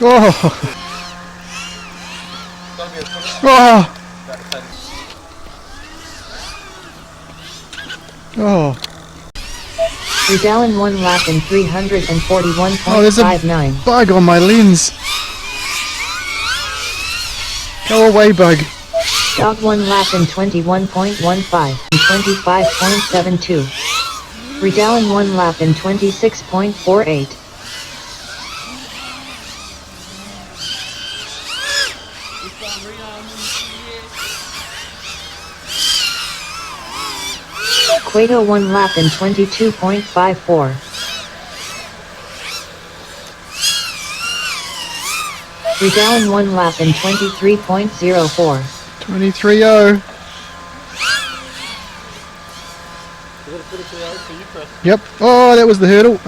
Oh! Oh! Oh! You're down 1 lap in 341.59. Oh, there's a bug on my lens. Go away, bug. Dog 1 lap in 21.15 and 25.72. Redown 1 lap in 26.48. Quato 1 lap in 22.54. Redown 1 lap in 23.04. 23.0. Yep. Oh, that was the hurdle.